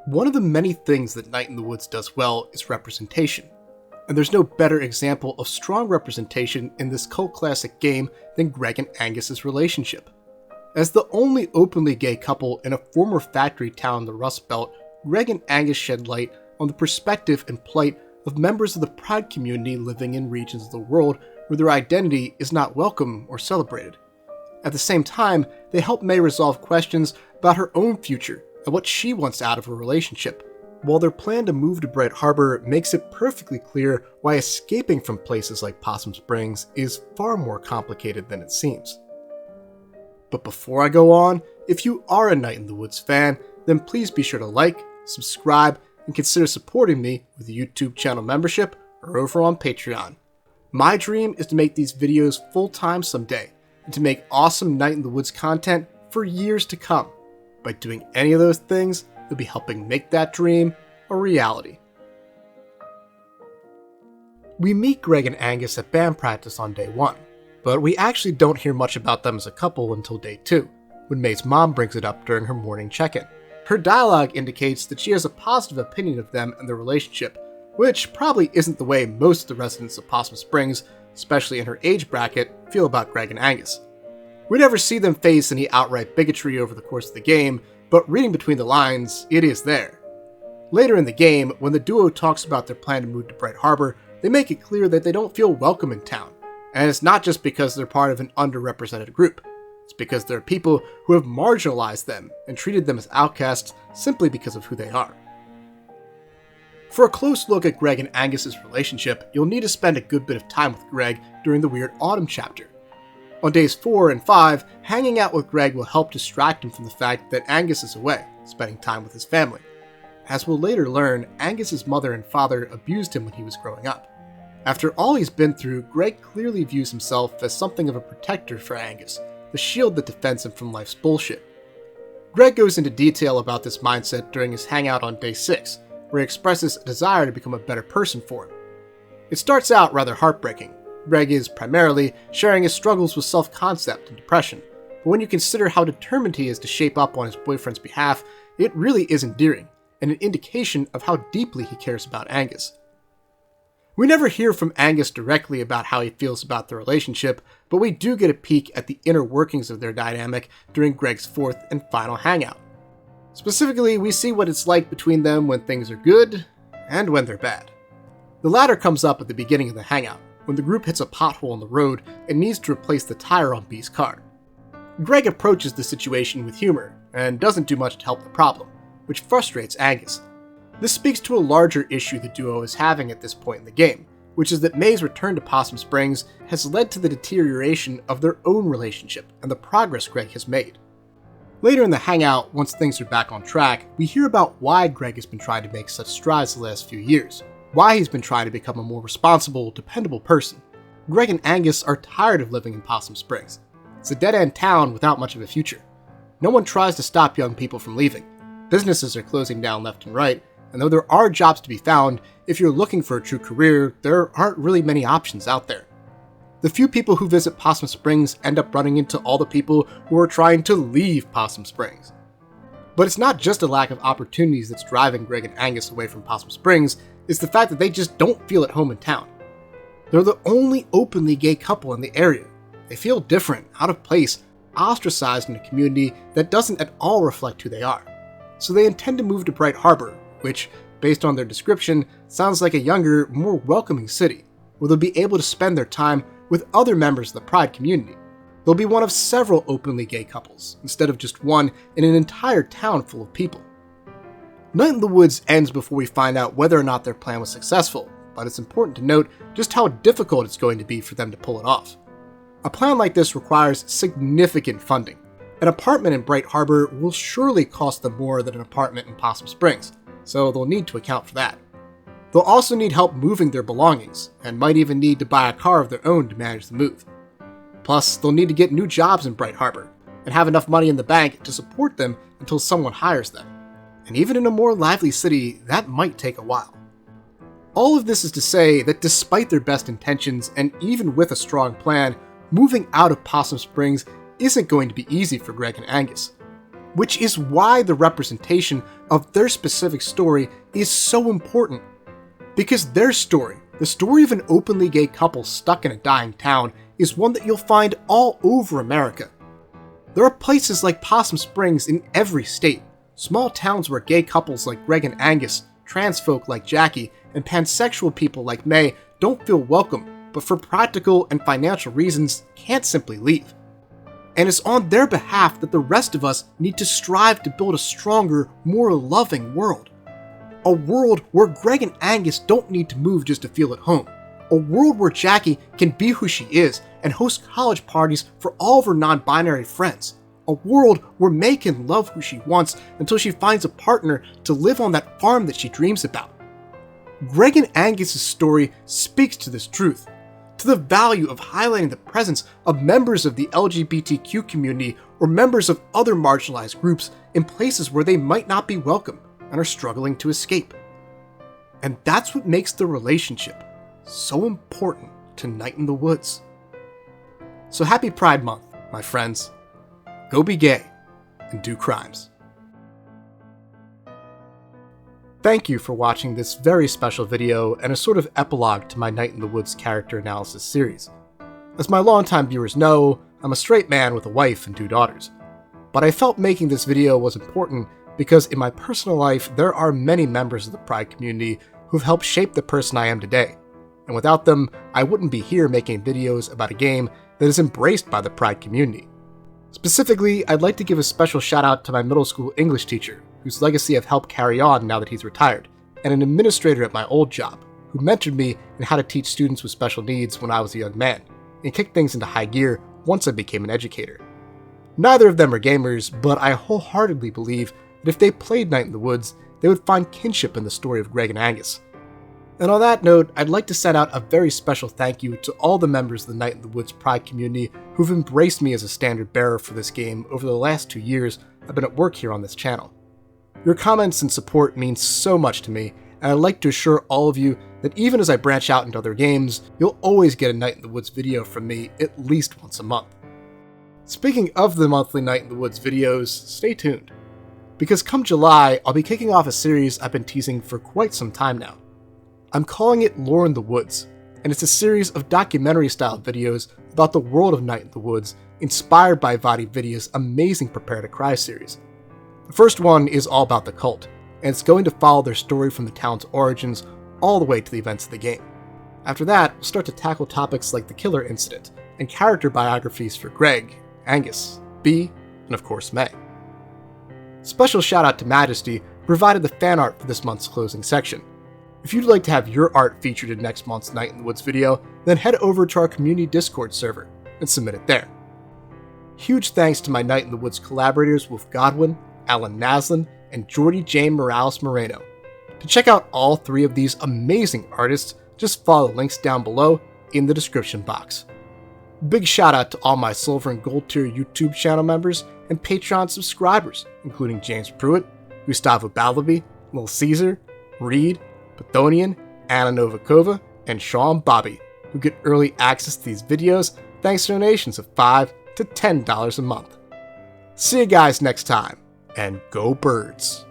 One of the many things that Night in the Woods does well is representation, and there's no better example of strong representation in this cult classic game than Gregg and Angus's relationship. As the only openly gay couple in a former factory town in the Rust Belt, Gregg and Angus shed light on the perspective and plight of members of the Pride community living in regions of the world where their identity is not welcome or celebrated. At the same time, they help May resolve questions about her own future and what she wants out of a relationship, while their plan to move to Bright Harbor makes it perfectly clear why escaping from places like Possum Springs is far more complicated than it seems. But before I go on, if you are a Night in the Woods fan, then please be sure to like, subscribe, and consider supporting me with a YouTube channel membership or over on Patreon. My dream is to make these videos full-time someday, and to make awesome Night in the Woods content for years to come. By doing any of those things, you'll be helping make that dream a reality. We meet Gregg and Angus at band practice on day 1, but we actually don't hear much about them as a couple until day 2, when May's mom brings it up during her morning check-in. Her dialogue indicates that she has a positive opinion of them and their relationship, which probably isn't the way most of the residents of Possum Springs, especially in her age bracket, feel about Gregg and Angus. We never see them face any outright bigotry over the course of the game, but reading between the lines, it is there. Later in the game, when the duo talks about their plan to move to Bright Harbor, they make it clear that they don't feel welcome in town. And it's not just because they're part of an underrepresented group. It's because there are people who have marginalized them and treated them as outcasts simply because of who they are. For a close look at Gregg and Angus's relationship, you'll need to spend a good bit of time with Gregg during the Weird Autumn chapter. On days 4 and 5, hanging out with Gregg will help distract him from the fact that Angus is away, spending time with his family. As we'll later learn, Angus's mother and father abused him when he was growing up. After all he's been through, Gregg clearly views himself as something of a protector for Angus, the shield that defends him from life's bullshit. Gregg goes into detail about this mindset during his hangout on day 6, where he expresses a desire to become a better person for him. It starts out rather heartbreaking. Gregg is primarily sharing his struggles with self-concept and depression, but when you consider how determined he is to shape up on his boyfriend's behalf, it really is endearing, and an indication of how deeply he cares about Angus. We never hear from Angus directly about how he feels about the relationship, but we do get a peek at the inner workings of their dynamic during Gregg's 4th and final hangout. Specifically, we see what it's like between them when things are good and when they're bad. The latter comes up at the beginning of the hangout, when the group hits a pothole on the road and needs to replace the tire on B's car. Gregg approaches the situation with humor and doesn't do much to help the problem, which frustrates Angus. This speaks to a larger issue the duo is having at this point in the game, which is that May's return to Possum Springs has led to the deterioration of their own relationship and the progress Gregg has made. Later in the hangout, once things are back on track, we hear about why Gregg has been trying to make such strides the last few years, why he's been trying to become a more responsible, dependable person. Gregg and Angus are tired of living in Possum Springs. It's a dead-end town without much of a future. No one tries to stop young people from leaving. Businesses are closing down left and right, and though there are jobs to be found, if you're looking for a true career, there aren't really many options out there. The few people who visit Possum Springs end up running into all the people who are trying to leave Possum Springs. But it's not just a lack of opportunities that's driving Gregg and Angus away from Possum Springs, it's the fact that they just don't feel at home in town. They're the only openly gay couple in the area. They feel different, out of place, ostracized in a community that doesn't at all reflect who they are. So they intend to move to Bright Harbor, which, based on their description, sounds like a younger, more welcoming city, where they'll be able to spend their time with other members of the Pride community. They'll be one of several openly gay couples, instead of just one in an entire town full of people. Night in the Woods ends before we find out whether or not their plan was successful, but it's important to note just how difficult it's going to be for them to pull it off. A plan like this requires significant funding. An apartment in Bright Harbor will surely cost them more than an apartment in Possum Springs, so they'll need to account for that. They'll also need help moving their belongings, and might even need to buy a car of their own to manage the move. Plus, they'll need to get new jobs in Bright Harbor, and have enough money in the bank to support them until someone hires them. And even in a more lively city, that might take a while. All of this is to say that despite their best intentions, and even with a strong plan, moving out of Possum Springs isn't going to be easy for Gregg and Angus. which is why the representation of their specific story is so important. Because their story, the story of an openly gay couple stuck in a dying town, is one that you'll find all over America. There are places like Possum Springs in every state, small towns where gay couples like Gregg and Angus, trans folk like Jackie, and pansexual people like May don't feel welcome, but for practical and financial reasons can't simply leave. And it's on their behalf that the rest of us need to strive to build a stronger, more loving world. A world where Gregg and Angus don't need to move just to feel at home. A world where Jackie can be who she is and host college parties for all of her non-binary friends. A world where May can love who she wants until she finds a partner to live on that farm that she dreams about. Gregg and Angus' story speaks to this truth, to the value of highlighting the presence of members of the LGBTQ community or members of other marginalized groups in places where they might not be welcome and are struggling to escape. And that's what makes the relationship so important to Night in the Woods. So happy Pride Month, my friends. Go be gay and do crimes. Thank you for watching this very special video and a sort of epilogue to my Night in the Woods character analysis series. As my longtime viewers know, I'm a straight man with a wife and 2 daughters. But I felt making this video was important because in my personal life, there are many members of the Pride community who've helped shape the person I am today. And without them, I wouldn't be here making videos about a game that is embraced by the Pride community. Specifically, I'd like to give a special shout out to my middle school English teacher, whose legacy I've helped carry on now that he's retired, and an administrator at my old job, who mentored me in how to teach students with special needs when I was a young man, and kicked things into high gear once I became an educator. Neither of them are gamers, but I wholeheartedly believe that if they played Night in the Woods, they would find kinship in the story of Gregg and Angus. And on that note, I'd like to send out a very special thank you to all the members of the Night in the Woods Pride community who've embraced me as a standard bearer for this game over the last 2 years I've been at work here on this channel. Your comments and support mean so much to me, and I'd like to assure all of you that even as I branch out into other games, you'll always get a Night in the Woods video from me at least once a month. Speaking of the monthly Night in the Woods videos, stay tuned, because come July, I'll be kicking off a series I've been teasing for quite some time now. I'm calling it Lore in the Woods, and it's a series of documentary-style videos about the world of Night in the Woods, inspired by Vadi Vidya's amazing Prepare to Cry series. The first one is all about the cult, and it's going to follow their story from the town's origins all the way to the events of the game. After that, we'll start to tackle topics like the killer incident, and character biographies for Gregg, Angus, Bee, and of course May. Special shout out to Majesty, who provided the fan art for this month's closing section. If you'd like to have your art featured in next month's Night in the Woods video, then head over to our community Discord server and submit it there. Huge thanks to my Night in the Woods collaborators Wolf.Godwin, Allan Naslund, and Jordi, Jaen, Moreno. To check out all 3 of these amazing artists, just follow the links down below in the description box. Big shout out to all my Silver and Gold tier YouTube channel members and Patreon subscribers, including James Pruitt, Gustavo Balabi, Lil Caesar, Reed, Pathonian, Anna Novikova, and Sean Bobby, who get early access to these videos thanks to donations of $5 to $10 a month. See you guys next time, and go birds!